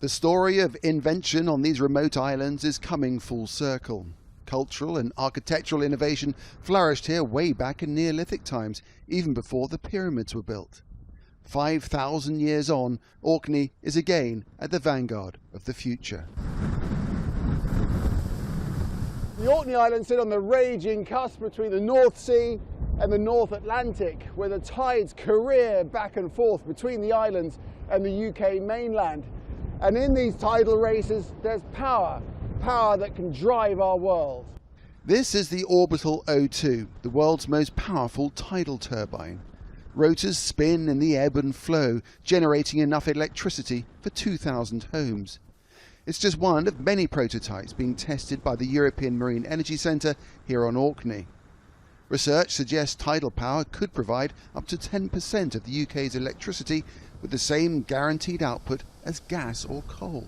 The story of invention on these remote islands is coming full circle. Cultural and architectural innovation flourished here way back in Neolithic times, even before the pyramids were built. 5,000 years on, Orkney is again at the vanguard of the future. The Orkney Islands sit on the raging cusp between the North Sea and the North Atlantic, where the tides career back and forth between the islands and the UK mainland. And in these tidal races, there's power that can drive our world. This is the Orbital O2, the world's most powerful tidal turbine. Rotors spin in the ebb and flow, generating enough electricity for 2,000 homes. It's just one of many prototypes being tested by the European Marine Energy Centre here on Orkney. Research suggests tidal power could provide up to 10% of the UK's electricity with the same guaranteed output as gas or coal.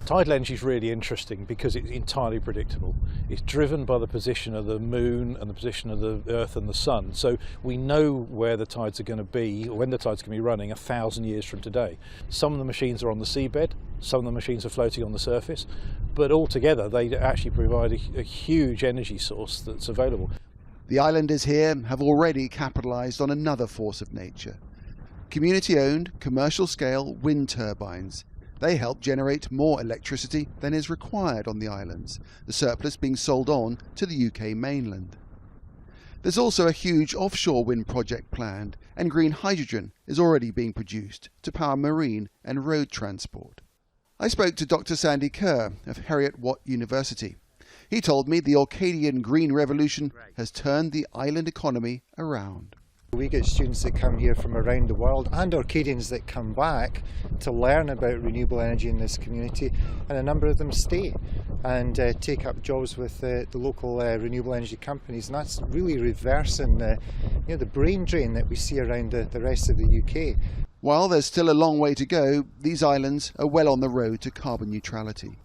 Tidal energy is really interesting because it's entirely predictable. It's driven by the position of the moon and the position of the earth and the sun. So we know where the tides are going to be, or when the tides can be running 1,000 years from today. Some of the machines are on the seabed, some of the machines are floating on the surface, but altogether they actually provide a huge energy source that's available. The islanders here have already capitalised on another force of nature. Community-owned, commercial-scale wind turbines. They help generate more electricity than is required on the islands, the surplus being sold on to the UK mainland. There's also a huge offshore wind project planned, and green hydrogen is already being produced to power marine and road transport. I spoke to Dr. Sandy Kerr of Heriot-Watt University. He told me the Orcadian green revolution has turned the island economy around. We get students that come here from around the world and Orcadians that come back to learn about renewable energy in this community, and a number of them stay and take up jobs with the local renewable energy companies, and that's really reversing the brain drain that we see around the rest of the UK. While there's still a long way to go, these islands are well on the road to carbon neutrality.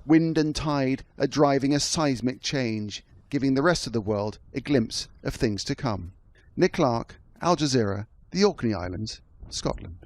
Wind and tide are driving a seismic change, giving the rest of the world a glimpse of things to come. Nick Clark, Al Jazeera, the Orkney Islands, Scotland.